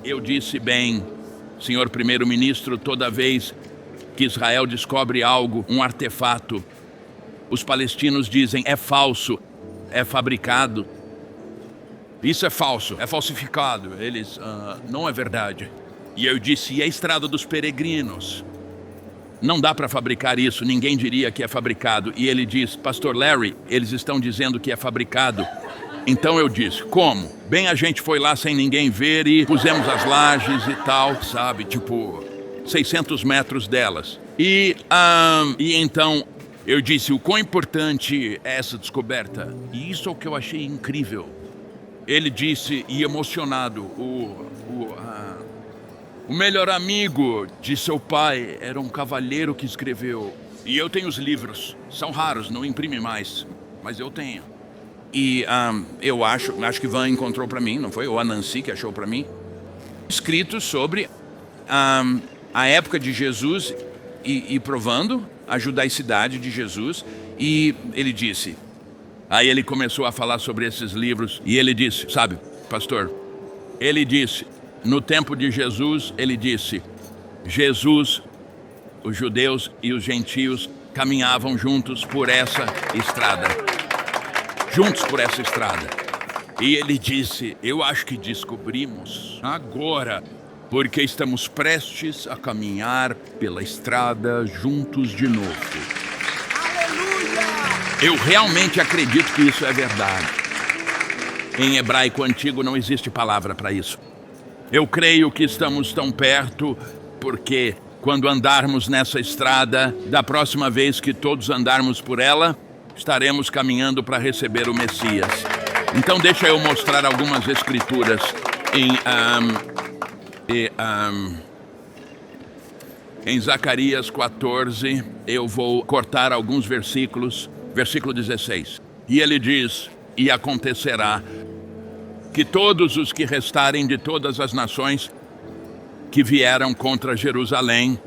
Eu disse, bem, senhor primeiro-ministro, toda vez que Israel descobre algo, um artefato, os palestinos dizem, é falso, é fabricado. Isso é falso, é falsificado. Eles, não é verdade. E eu disse, e a estrada dos peregrinos? Não dá para fabricar isso, ninguém diria que é fabricado. E ele diz, Pastor Larry, eles estão dizendo que é fabricado. Então eu disse, como? Bem, a gente foi lá sem ninguém ver e pusemos as lajes e tal, sabe? Tipo, 600 metros delas. E então eu disse, o quão importante é essa descoberta? E isso é o que eu achei incrível. Ele disse, e emocionado, o melhor amigo de seu pai era um cavalheiro que escreveu. E eu tenho os livros, são raros, não imprime mais, mas eu tenho. E eu acho que Van encontrou para mim, não foi? Ou a Nancy que achou para mim. Escritos sobre a época de Jesus e provando a judaicidade de Jesus. E ele disse... Aí ele começou a falar sobre esses livros e ele disse, sabe, pastor, ele disse, no tempo de Jesus, ele disse, Jesus, os judeus e os gentios caminhavam juntos por essa estrada. Juntos por essa estrada. E ele disse, eu acho que descobrimos agora, porque estamos prestes a caminhar pela estrada juntos de novo. Eu realmente acredito que isso é verdade. Em hebraico antigo não existe palavra para isso. Eu creio que estamos tão perto, porque quando andarmos nessa estrada, da próxima vez que todos andarmos por ela, estaremos caminhando para receber o Messias. Então deixa eu mostrar algumas escrituras em Zacarias 14, eu vou cortar alguns versículos. Versículo 16. E ele diz, e acontecerá que todos os que restarem de todas as nações que vieram contra Jerusalém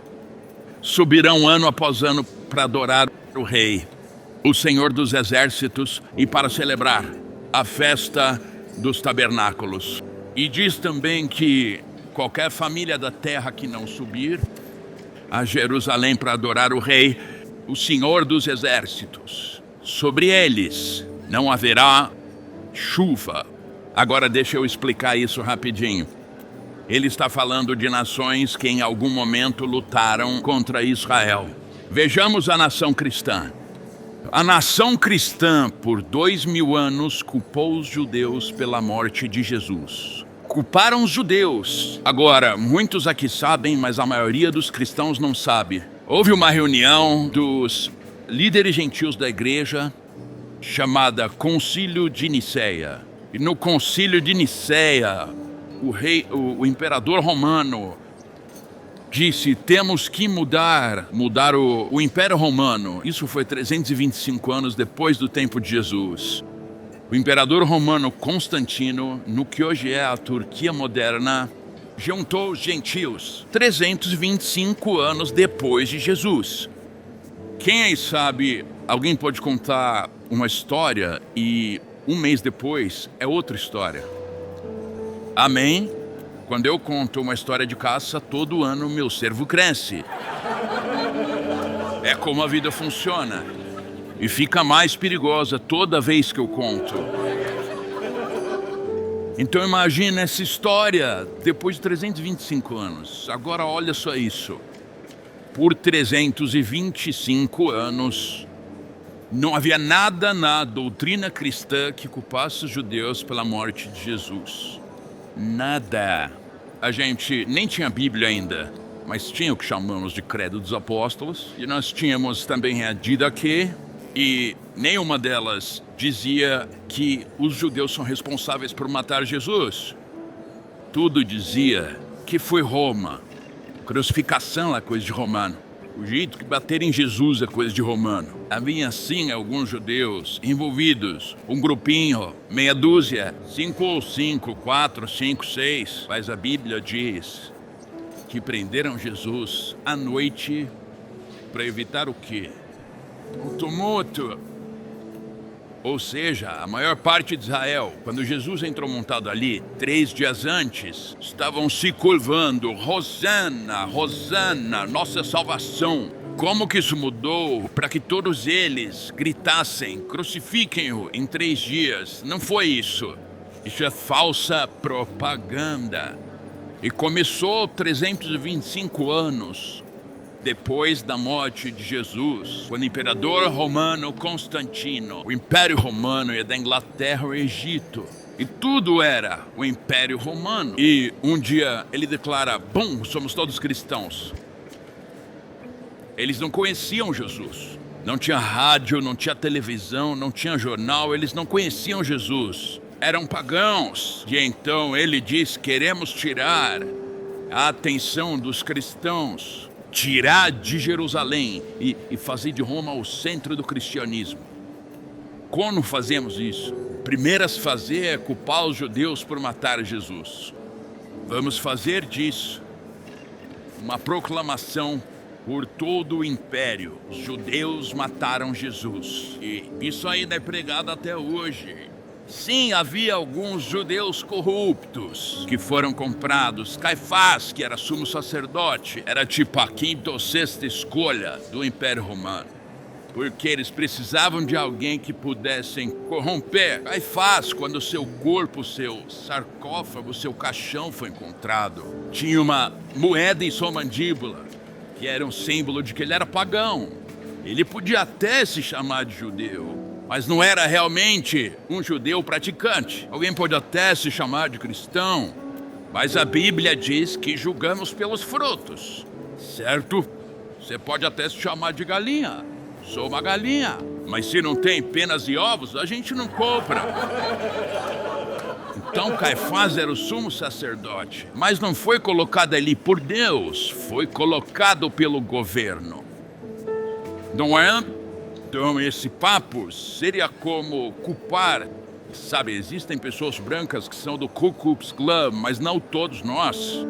subirão ano após ano para adorar o Rei, o Senhor dos Exércitos, e para celebrar a festa dos tabernáculos. E diz também que qualquer família da terra que não subir a Jerusalém para adorar o Rei, o Senhor dos Exércitos, sobre eles não haverá chuva. Agora deixa eu explicar isso rapidinho. Ele está falando de nações que em algum momento lutaram contra Israel. Vejamos a nação cristã. A nação cristã, por 2000 anos, culpou os judeus pela morte de Jesus. Culparam os judeus. Agora, muitos aqui sabem, mas a maioria dos cristãos não sabe. Houve uma reunião dos líderes gentios da igreja chamada Concílio de Niceia. E no Concílio de Niceia, o imperador romano disse, temos que mudar o Império Romano. Isso foi 325 anos depois do tempo de Jesus. O imperador romano Constantino, no que hoje é a Turquia moderna, juntou os gentios 325 anos depois de Jesus. Quem aí sabe, alguém pode contar uma história e um mês depois é outra história. Amém? Quando eu conto uma história de caça, todo ano meu cervo cresce. É como a vida funciona. E fica mais perigosa toda vez que eu conto. Então imagina essa história depois de 325 anos. Agora olha só isso. Por 325 anos, não havia nada na doutrina cristã que culpasse os judeus pela morte de Jesus. Nada. A gente nem tinha Bíblia ainda, mas tinha o que chamamos de Credo dos Apóstolos. E nós tínhamos também a Didaquê, e nenhuma delas dizia que os judeus são responsáveis por matar Jesus. Tudo dizia que foi Roma. Crucificação é coisa de romano. O jeito que bater em Jesus é coisa de romano. Havia sim alguns judeus envolvidos, um grupinho, meia dúzia, 5 ou 5, 4, 5, 6. Mas a Bíblia diz que prenderam Jesus à noite para evitar o quê? O tumulto. Ou seja, a maior parte de Israel, quando Jesus entrou montado ali, 3 dias antes, estavam se curvando. Hosana, Hosana, nossa salvação. Como que isso mudou para que todos eles gritassem, crucifiquem-o em 3 dias? Não foi isso. Isso é falsa propaganda. E começou 325 anos depois da morte de Jesus, quando o imperador romano Constantino, o Império Romano ia da Inglaterra ao Egito, e tudo era o Império Romano. E um dia ele declara: bom, somos todos cristãos. Eles não conheciam Jesus. Não tinha rádio, não tinha televisão, não tinha jornal, eles não conheciam Jesus. Eram pagãos. E então ele diz: queremos tirar a atenção dos cristãos, tirar de Jerusalém e fazer de Roma o centro do cristianismo. Como fazemos isso? Primeiro a se fazer é culpar os judeus por matar Jesus. Vamos fazer disso uma proclamação por todo o império. Os judeus mataram Jesus. E isso ainda é pregado até hoje. Sim, havia alguns judeus corruptos que foram comprados. Caifás, que era sumo sacerdote, era tipo a 5ª ou 6ª escolha do Império Romano, porque eles precisavam de alguém que pudessem corromper. Caifás, quando seu corpo, seu sarcófago, seu caixão foi encontrado, tinha uma moeda em sua mandíbula, que era um símbolo de que ele era pagão. Ele podia até se chamar de judeu, mas não era realmente um judeu praticante. Alguém pode até se chamar de cristão, mas a Bíblia diz que julgamos pelos frutos, certo? Você pode até se chamar de galinha. Sou uma galinha, mas se não tem penas e ovos, a gente não compra. Então Caifás era o sumo sacerdote, mas não foi colocado ali por Deus, foi colocado pelo governo. Não é? Então esse papo seria como culpar. Sabe, existem pessoas brancas que são do Ku Klux Klan, mas não todos nós.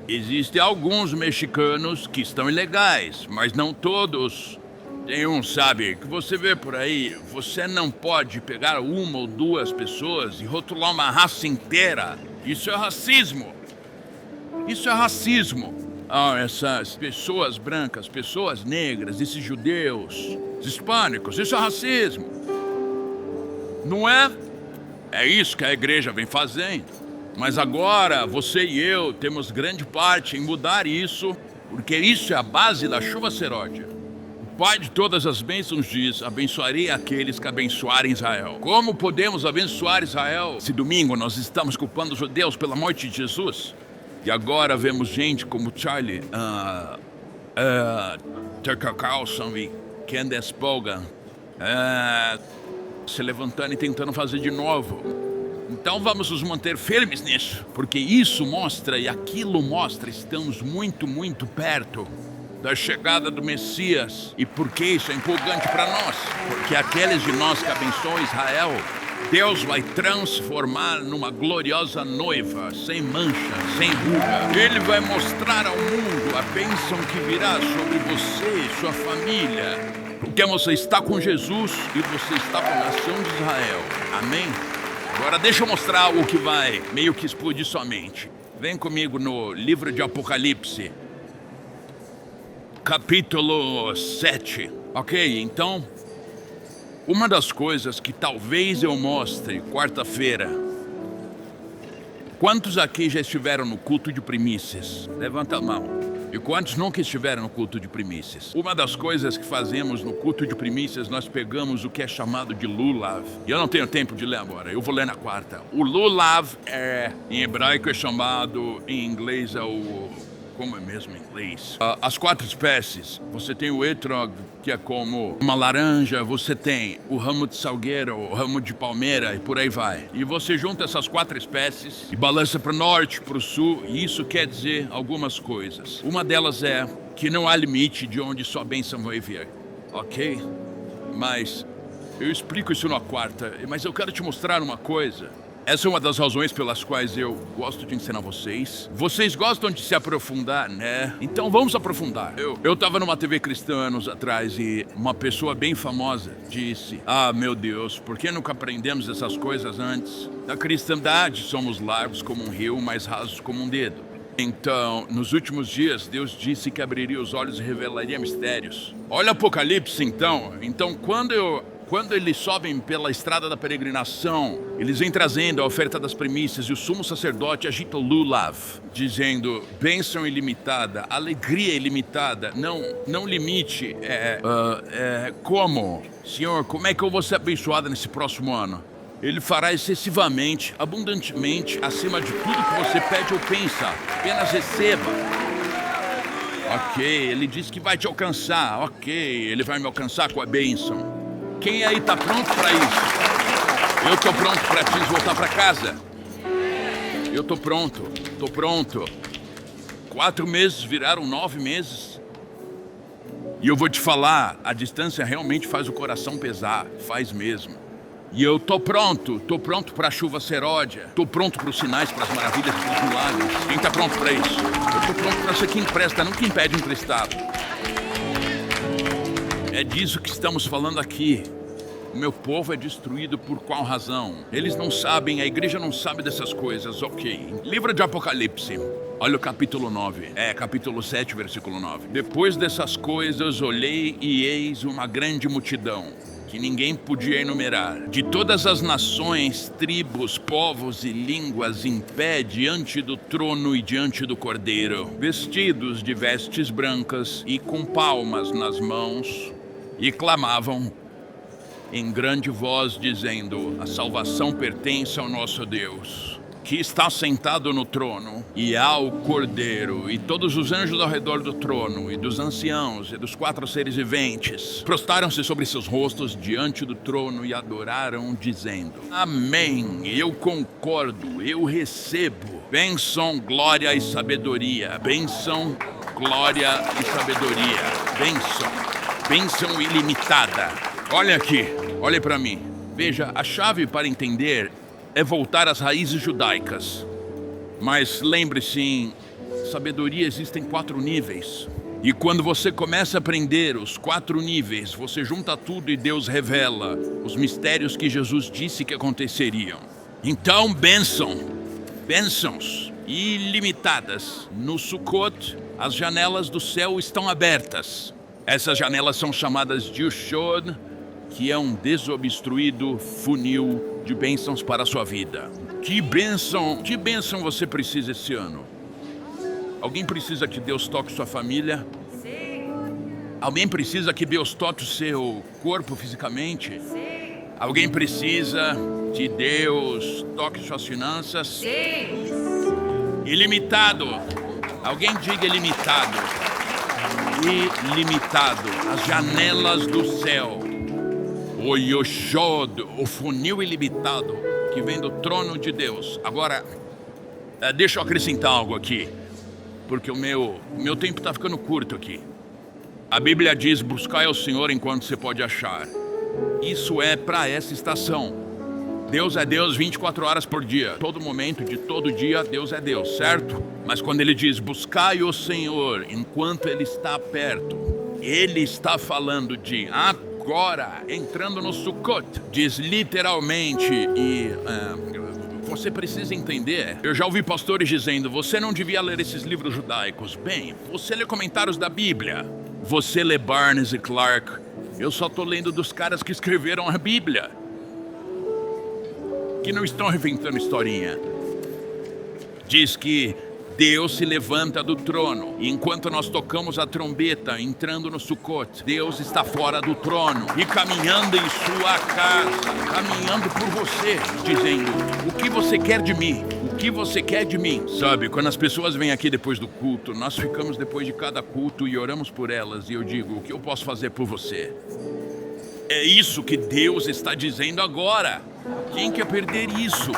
Existem alguns mexicanos que estão ilegais, mas não todos. Tem um, sabe, que você vê por aí, você não pode pegar 1 ou 2 pessoas e rotular uma raça inteira. Isso é racismo. Isso é racismo. Essas pessoas brancas, pessoas negras, esses judeus, os hispânicos, isso é racismo. Não é? É isso que a igreja vem fazendo. Mas agora, você e eu temos grande parte em mudar isso, porque isso é a base da chuva seródia. O Pai de todas as bênçãos diz: abençoarei aqueles que abençoarem Israel. Como podemos abençoar Israel se domingo nós estamos culpando os judeus pela morte de Jesus? E agora vemos gente como Charlie, Tucker Carlson e Candace Bogan se levantando e tentando fazer de novo. Então vamos nos manter firmes nisso, porque isso mostra e aquilo mostra, estamos muito, muito perto da chegada do Messias. E por que isso é empolgante para nós? Porque aqueles de nós que abençoam Israel, Deus vai transformar numa gloriosa noiva, sem mancha, sem ruga. Ele vai mostrar ao mundo a bênção que virá sobre você e sua família, porque você está com Jesus e você está com a nação de Israel. Amém? Agora deixa eu mostrar algo que vai meio que explodir sua mente. Vem comigo no livro de Apocalipse, capítulo 7. Ok, então, uma das coisas que talvez eu mostre quarta-feira. Quantos aqui já estiveram no culto de primícias? Levanta a mão. E quantos nunca estiveram no culto de primícias? Uma das coisas que fazemos no culto de primícias, nós pegamos o que é chamado de lulav. E eu não tenho tempo de ler agora, eu vou ler na quarta. O lulav em hebraico é chamado, em inglês é o... Como é mesmo em inglês? As 4 espécies. Você tem o etrog, que é como uma laranja. Você tem o ramo de salgueiro, o ramo de palmeira e por aí vai. E você junta essas 4 espécies e balança para o norte, para o sul. E isso quer dizer algumas coisas. Uma delas é que não há limite de onde sua bênção vai vir. Ok? Mas eu explico isso na quarta. Mas eu quero te mostrar uma coisa. Essa é uma das razões pelas quais eu gosto de ensinar vocês. Vocês gostam de se aprofundar, né? Então vamos aprofundar. Eu tava numa TV cristã anos atrás e uma pessoa bem famosa disse: "Ah, meu Deus, por que nunca aprendemos essas coisas antes? Na cristandade somos largos como um rio, mais rasos como um dedo." Então, nos últimos dias, Deus disse que abriria os olhos e revelaria mistérios. Olha Apocalipse, então. Então, quando eles sobem pela estrada da peregrinação, eles vêm trazendo a oferta das primícias e o sumo sacerdote agita o lulav, dizendo: bênção ilimitada, alegria ilimitada, não limite. Como? Senhor, como é que eu vou ser abençoada nesse próximo ano? Ele fará excessivamente, abundantemente, acima de tudo que você pede ou pensa. Apenas receba. Ok, ele diz que vai te alcançar. Ok, ele vai me alcançar com a bênção. Quem aí tá pronto para isso? Eu tô pronto para te voltar para casa. Eu tô pronto. 4 meses viraram 9 meses. E eu vou te falar, a distância realmente faz o coração pesar, faz mesmo. E eu tô pronto para a chuva seródia, tô pronto para os sinais, para as maravilhas, para os milagres. Quem tá pronto para isso? Eu tô pronto para ser quem empresta, não quem pede emprestado. É disso que estamos falando aqui. O meu povo é destruído por qual razão? Eles não sabem, a igreja não sabe dessas coisas, ok. Livro de Apocalipse, olha o capítulo 9. Capítulo 7, versículo 9. Depois dessas coisas, olhei e eis uma grande multidão, que ninguém podia enumerar, de todas as nações, tribos, povos e línguas, em pé diante do trono e diante do Cordeiro, vestidos de vestes brancas e com palmas nas mãos, e clamavam em grande voz, dizendo: a salvação pertence ao nosso Deus, que está sentado no trono, e ao Cordeiro. E todos os anjos ao redor do trono, e dos anciãos, e dos 4 seres viventes, prostraram-se sobre seus rostos diante do trono e adoraram, dizendo: Amém, eu concordo, eu recebo. Bênção, glória e sabedoria. Bênção, glória e sabedoria. Bênção ilimitada. Olha aqui, olhe para mim. Veja, a chave para entender é voltar às raízes judaicas. Mas lembre-se, em sabedoria existem 4 níveis. E quando você começa a aprender os 4 níveis, você junta tudo e Deus revela os mistérios que Jesus disse que aconteceriam. Então, bênçãos ilimitadas. No Sukkot, as janelas do céu estão abertas. Essas janelas são chamadas de Ushod, que é um desobstruído funil de bênçãos para a sua vida. Que bênção você precisa esse ano? Alguém precisa que Deus toque sua família? Sim. Alguém precisa que Deus toque o seu corpo fisicamente? Sim. Alguém precisa que Deus toque suas finanças? Sim. Ilimitado. Alguém diga ilimitado. Ilimitado. As janelas do céu. O Yoshod, o funil ilimitado que vem do trono de Deus. Agora, deixa eu acrescentar algo aqui, porque o meu tempo está ficando curto aqui. A Bíblia diz: buscai ao Senhor enquanto você pode achar. Isso é para essa estação. Deus é Deus 24 horas por dia. Todo momento, de todo dia, Deus é Deus, certo? Mas quando Ele diz: buscai o Senhor enquanto Ele está perto, Ele está falando de agora, entrando no Sukkot. Diz literalmente, e você precisa entender. Eu já ouvi pastores dizendo: você não devia ler esses livros judaicos. Bem, você lê comentários da Bíblia, você lê Barnes e Clark. Eu só estou lendo dos caras que escreveram a Bíblia, que não estão inventando historinha. Diz que Deus se levanta do trono, e enquanto nós tocamos a trombeta, entrando no Sukkot, Deus está fora do trono e caminhando em sua casa, caminhando por você, dizendo: o que você quer de mim? O que você quer de mim? Sabe, quando as pessoas vêm aqui depois do culto, nós ficamos depois de cada culto e oramos por elas, e eu digo: o que eu posso fazer por você? É isso que Deus está dizendo agora. Quem quer perder isso?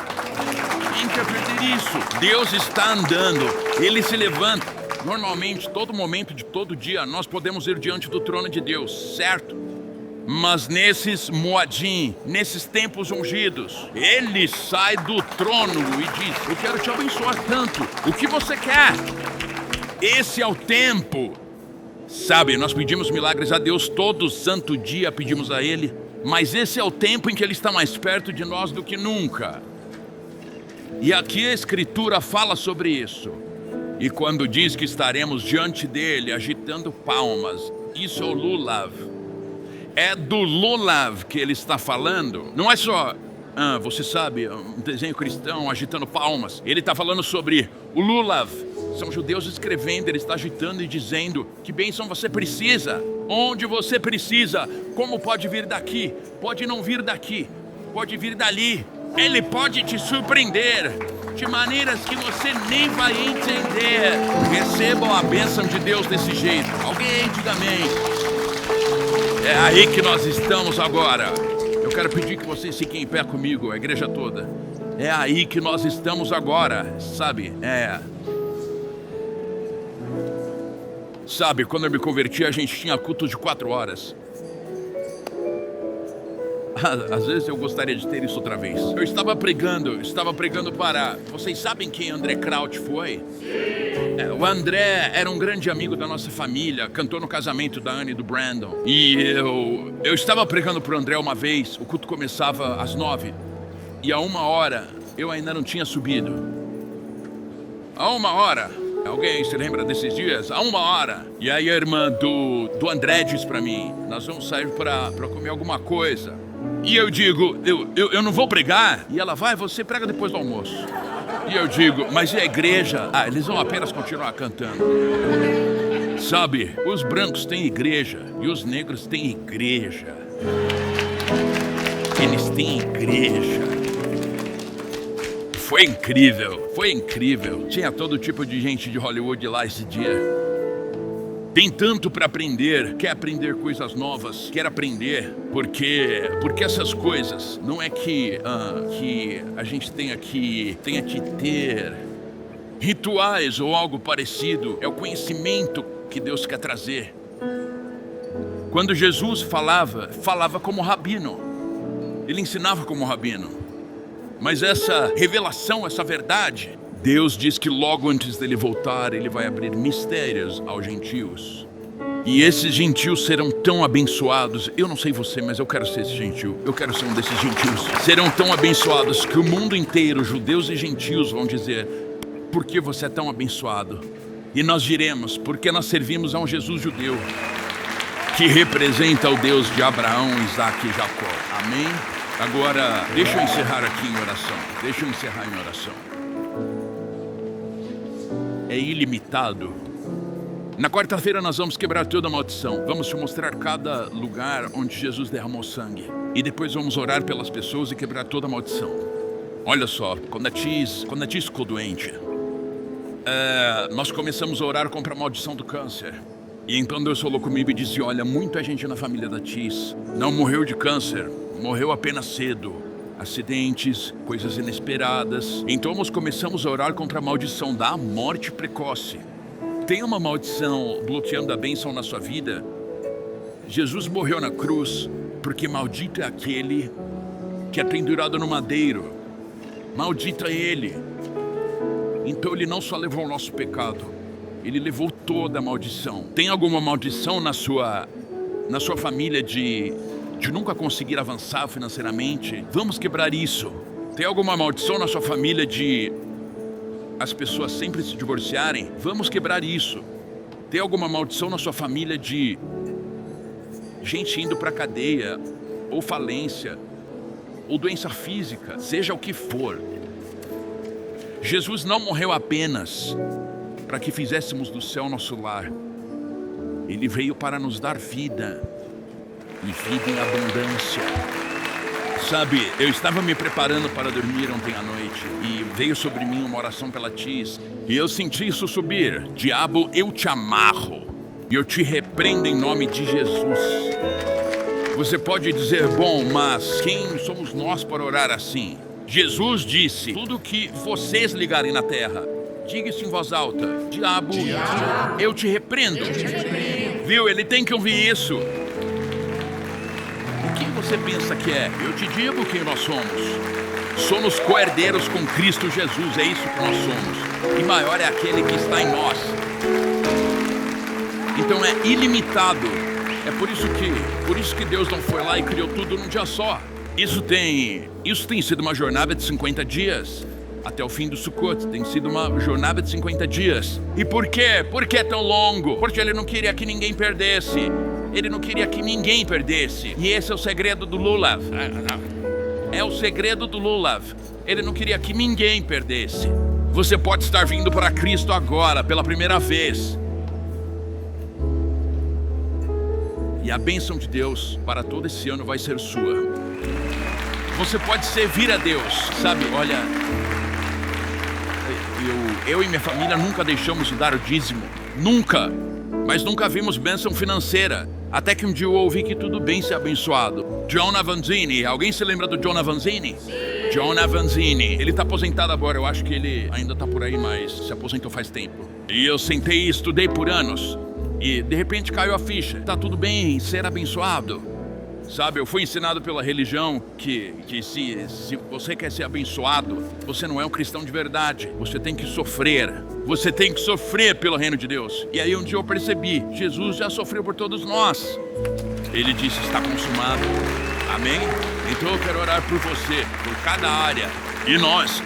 Quem quer perder isso? Deus está andando, Ele se levanta. Normalmente, todo momento de todo dia, nós podemos ir diante do trono de Deus, certo? Mas nesses Moadim, nesses tempos ungidos, ele sai do trono e diz: eu quero te abençoar tanto, o que você quer? Esse é o tempo. Sabe, nós pedimos milagres a Deus todo santo dia, pedimos a Ele, mas esse é o tempo em que Ele está mais perto de nós do que nunca. E aqui a Escritura fala sobre isso. E quando diz que estaremos diante dele agitando palmas, isso é o Lulav. É do Lulav que ele está falando. Não é só, você sabe, um desenho cristão agitando palmas. Ele está falando sobre o Lulav. São judeus escrevendo, ele está agitando e dizendo: que bênção você precisa, onde você precisa, como pode vir daqui, pode não vir daqui, pode vir dali. Ele pode te surpreender de maneiras que você nem vai entender. Recebam a bênção de Deus desse jeito. Alguém diga amém. É aí que nós estamos agora. Eu quero pedir que vocês fiquem em pé comigo, a igreja toda. É aí que nós estamos agora, sabe? Sabe, quando eu me converti, a gente tinha cultos de 4 horas. Às vezes eu gostaria de ter isso outra vez. Eu estava pregando para... Vocês sabem quem André Kraut foi? O André era um grande amigo da nossa família, cantou no casamento da Anne e do Brandon. E eu estava pregando para o André uma vez, o culto começava às 9. E a 1h eu ainda não tinha subido. A 1h, alguém se lembra desses dias? A 1h. E aí a irmã do André diz para mim: nós vamos sair para comer alguma coisa. E eu digo: eu não vou pregar. E ela: vai, você prega depois do almoço. E eu digo: mas e a igreja? Eles vão apenas continuar cantando. Sabe, os brancos têm igreja e os negros têm igreja. Eles têm igreja. Foi incrível. Tinha todo tipo de gente de Hollywood lá esse dia. Tem tanto para aprender, quer aprender coisas novas, quer aprender, porque essas coisas não é que a gente tenha que ter rituais ou algo parecido, é o conhecimento que Deus quer trazer. Quando Jesus falava como rabino, ele ensinava como rabino, mas essa revelação, essa verdade, Deus diz que logo antes dele voltar, ele vai abrir mistérios aos gentios. E esses gentios serão tão abençoados. Eu não sei você, mas eu quero ser esse gentio. Eu quero ser um desses gentios. Serão tão abençoados que o mundo inteiro, judeus e gentios, vão dizer: por que você é tão abençoado? E nós diremos: porque nós servimos a um Jesus judeu, que representa o Deus de Abraão, Isaac e Jacó. Amém? Agora, deixa eu encerrar aqui em oração. É ilimitado. Na quarta-feira nós vamos quebrar toda a maldição. Vamos te mostrar cada lugar onde Jesus derramou sangue. E depois vamos orar pelas pessoas e quebrar toda a maldição. Olha só, quando a Tis ficou doente, nós começamos a orar contra a maldição do câncer. E então Deus falou comigo e disse: olha, muita gente na família da Tis não morreu de câncer, morreu apenas cedo. Acidentes, coisas inesperadas. Então nós começamos a orar contra a maldição da morte precoce. Tem uma maldição bloqueando a bênção na sua vida? Jesus morreu na cruz porque maldito é aquele que é pendurado no madeiro. Maldito é ele. Então ele não só levou o nosso pecado, ele levou toda a maldição. Tem alguma maldição na sua família de nunca conseguir avançar financeiramente? Vamos quebrar isso. Tem alguma maldição na sua família de as pessoas sempre se divorciarem? Vamos quebrar isso. Tem alguma maldição na sua família de gente indo para cadeia, ou falência, ou doença física, seja o que for? Jesus não morreu apenas para que fizéssemos do céu nosso lar. Ele veio para nos dar vida, e vida em abundância. Sabe, eu estava me preparando para dormir ontem à noite e veio sobre mim uma oração pela Tis. E eu senti isso subir: diabo, eu te amarro e eu te repreendo em nome de Jesus. Você pode dizer: bom, mas quem somos nós para orar assim? Jesus disse: tudo que vocês ligarem na terra, diga isso em voz alta: diabo, eu te repreendo. Viu? Ele tem que ouvir isso. Quem você pensa que é? Eu te digo quem nós somos. Somos co-herdeiros com Cristo Jesus, é isso que nós somos. E maior é aquele que está em nós. Então é ilimitado. É por isso que Deus não foi lá e criou tudo num dia só. Isso tem sido uma jornada de 50 dias. Até o fim do Sukkot, tem sido uma jornada de 50 dias. E por quê? Por que é tão longo? Porque ele não queria que ninguém perdesse. Ele não queria que ninguém perdesse. E esse é o segredo do Lulav. É o segredo do Lulav. Ele não queria que ninguém perdesse. Você pode estar vindo para Cristo agora, pela primeira vez. E a bênção de Deus para todo esse ano vai ser sua. Você pode servir a Deus, sabe? Olha, eu e minha família nunca deixamos de dar o dízimo. Nunca. Mas nunca vimos bênção financeira. Até que um dia eu ouvi que tudo bem ser abençoado. John Avanzini, alguém se lembra do John Avanzini? Sim. John Avanzini, ele está aposentado agora, eu acho que ele ainda está por aí, mas se aposentou faz tempo. E eu sentei e estudei por anos. E de repente caiu a ficha. Tá tudo bem ser abençoado. Sabe, eu fui ensinado pela religião que se você quer ser abençoado, você não é um cristão de verdade. Você tem que sofrer. Você tem que sofrer pelo reino de Deus. E aí um dia eu percebi, Jesus já sofreu por todos nós. Ele disse, está consumado. Amém? Então eu quero orar por você, por cada área. E nós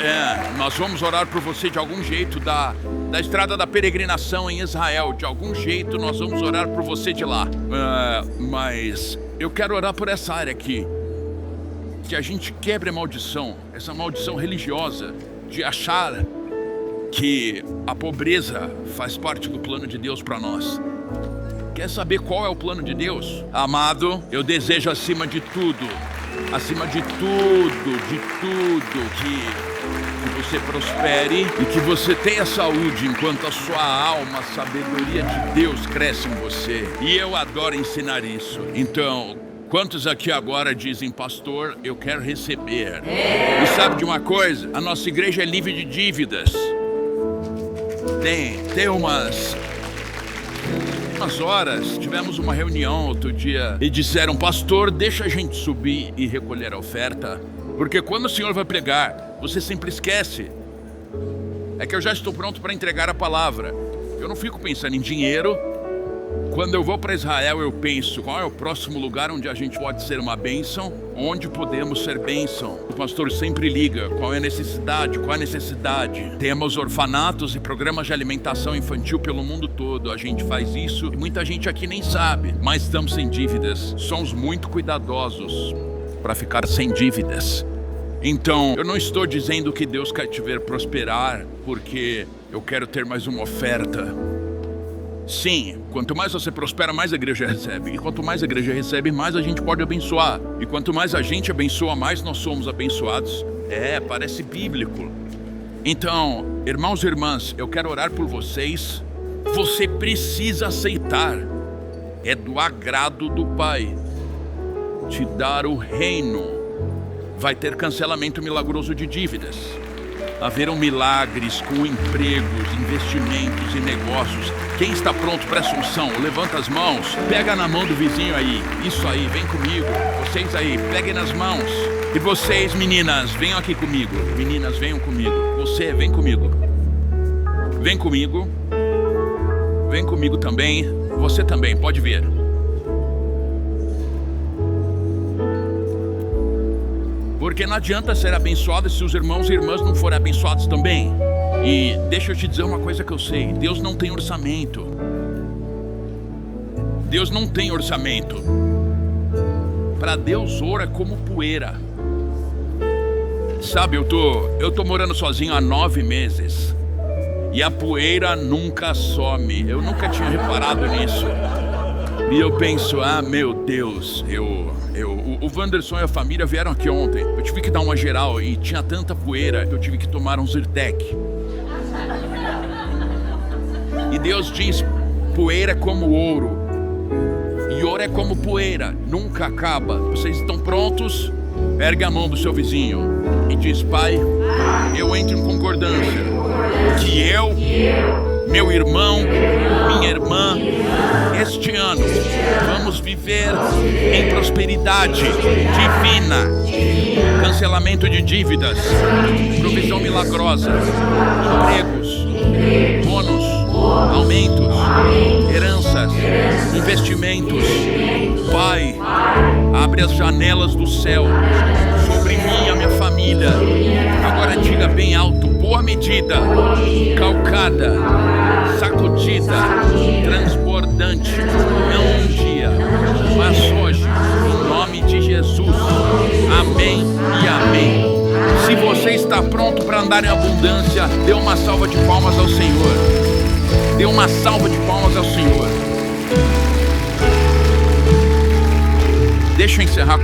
vamos orar por você de algum jeito da estrada da peregrinação em Israel. De algum jeito nós vamos orar por você de lá. Mas eu quero orar por essa área aqui. Que a gente quebre a maldição, essa maldição religiosa de achar que a pobreza faz parte do plano de Deus para nós. Quer saber qual é o plano de Deus? Amado, eu desejo acima de tudo, que você prospere e que você tenha saúde enquanto a sua alma, a sabedoria de Deus cresce em você. E eu adoro ensinar isso. Então, quantos aqui agora dizem, pastor, eu quero receber? E sabe de uma coisa? A nossa igreja é livre de dívidas. Tem umas horas, tivemos uma reunião outro dia e disseram, pastor, deixa a gente subir e recolher a oferta, porque quando o Senhor vai pregar, você sempre esquece. É que eu já estou pronto para entregar a palavra. Eu não fico pensando em dinheiro. Quando eu vou para Israel, eu penso, qual é o próximo lugar onde a gente pode ser uma bênção? Onde podemos ser bênção? O pastor sempre liga, qual é a necessidade? Qual é a necessidade? Temos orfanatos e programas de alimentação infantil pelo mundo todo. A gente faz isso e muita gente aqui nem sabe. Mas estamos sem dívidas. Somos muito cuidadosos para ficar sem dívidas. Então, eu não estou dizendo que Deus quer te ver prosperar porque eu quero ter mais uma oferta. Sim, quanto mais você prospera, mais a igreja recebe. E quanto mais a igreja recebe, mais a gente pode abençoar. E quanto mais a gente abençoa, mais nós somos abençoados. Parece bíblico. Então, irmãos e irmãs, eu quero orar por vocês. Você precisa aceitar. É do agrado do Pai te dar o reino. Vai ter cancelamento milagroso de dívidas. Haverão milagres com empregos, investimentos e negócios. Quem está pronto para essa unção? Levanta as mãos. Pega na mão do vizinho aí. Isso aí, vem comigo. Vocês aí, peguem nas mãos. E vocês, meninas, venham aqui comigo. Meninas, venham comigo. Você, vem comigo. Vem comigo. Vem comigo também. Você também, pode vir. Porque não adianta ser abençoado se os irmãos e irmãs não forem abençoados também. E deixa eu te dizer uma coisa que eu sei. Deus não tem orçamento. Deus não tem orçamento. Para Deus, ouro é como poeira. Sabe, eu tô morando sozinho há 9 meses. E a poeira nunca some. Eu nunca tinha reparado nisso. E eu penso, meu Deus, o Wanderson e a família vieram aqui ontem. Eu tive que dar uma geral e tinha tanta poeira que eu tive que tomar um Zyrtec. E Deus diz, poeira é como ouro. E ouro é como poeira, nunca acaba. Vocês estão prontos? Ergue a mão do seu vizinho e diz, Pai, eu entro em concordância que eu meu irmão, minha irmã, este ano vamos viver em prosperidade divina, cancelamento de dívidas, provisão milagrosa, empregos, bônus, aumentos, heranças, investimentos. Pai, abre as janelas do céu sobre mim e a minha família. Agora diga bem alto: boa medida, calcada, sacudida, transbordante. Não um dia, mas hoje, em nome de Jesus. Amém e amém. Se você está pronto para andar em abundância, dê uma salva de palmas ao Senhor. Dê uma salva de palmas ao Senhor. Deixa eu encerrar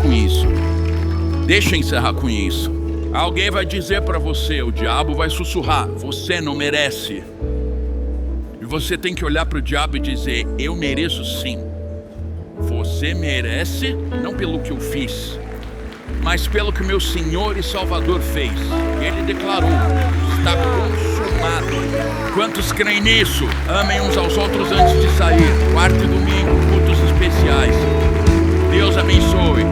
com isso. Alguém vai dizer para você, o diabo vai sussurrar: você não merece. E você tem que olhar para o diabo e dizer: eu mereço sim. Você merece, não pelo que eu fiz, mas pelo que meu Senhor e Salvador fez. Ele declarou: está consumado. Quantos creem nisso? Amem uns aos outros antes de sair. Quarto e domingo, cultos especiais. Deus abençoe.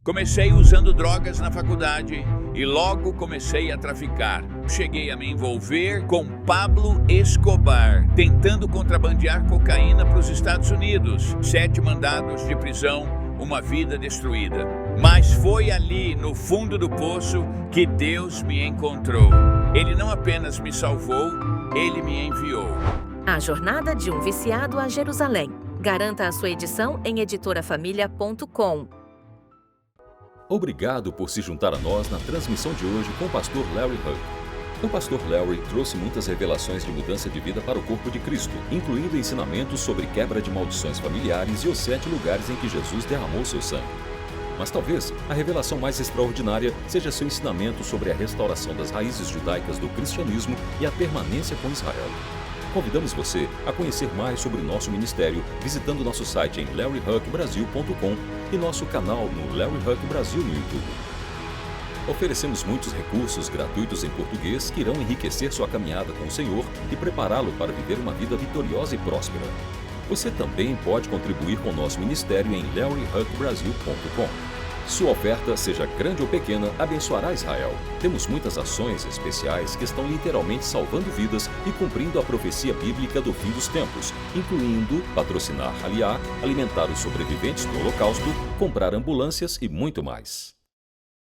Comecei usando drogas na faculdade e logo comecei a traficar. Cheguei a me envolver com Pablo Escobar, tentando contrabandear cocaína para os Estados Unidos. 7 mandados de prisão, uma vida destruída. Mas foi ali, no fundo do poço, que Deus me encontrou. Ele não apenas me salvou, Ele me enviou. A Jornada de um Viciado a Jerusalém. Garanta a sua edição em editorafamilia.com. Obrigado por se juntar a nós na transmissão de hoje com o pastor Larry Huck. O pastor Larry trouxe muitas revelações de mudança de vida para o corpo de Cristo, incluindo ensinamentos sobre quebra de maldições familiares e os 7 lugares em que Jesus derramou seu sangue. Mas talvez a revelação mais extraordinária seja seu ensinamento sobre a restauração das raízes judaicas do cristianismo e a permanência com Israel. Convidamos você a conhecer mais sobre o nosso ministério visitando nosso site em larryhuckbrasil.com e nosso canal no Larry Huck Brasil no YouTube. Oferecemos muitos recursos gratuitos em português que irão enriquecer sua caminhada com o Senhor e prepará-lo para viver uma vida vitoriosa e próspera. Você também pode contribuir com o nosso ministério em larryhuckbrasil.com. Sua oferta, seja grande ou pequena, abençoará Israel. Temos muitas ações especiais que estão literalmente salvando vidas e cumprindo a profecia bíblica do fim dos tempos, incluindo patrocinar Aliá, alimentar os sobreviventes do Holocausto, comprar ambulâncias e muito mais.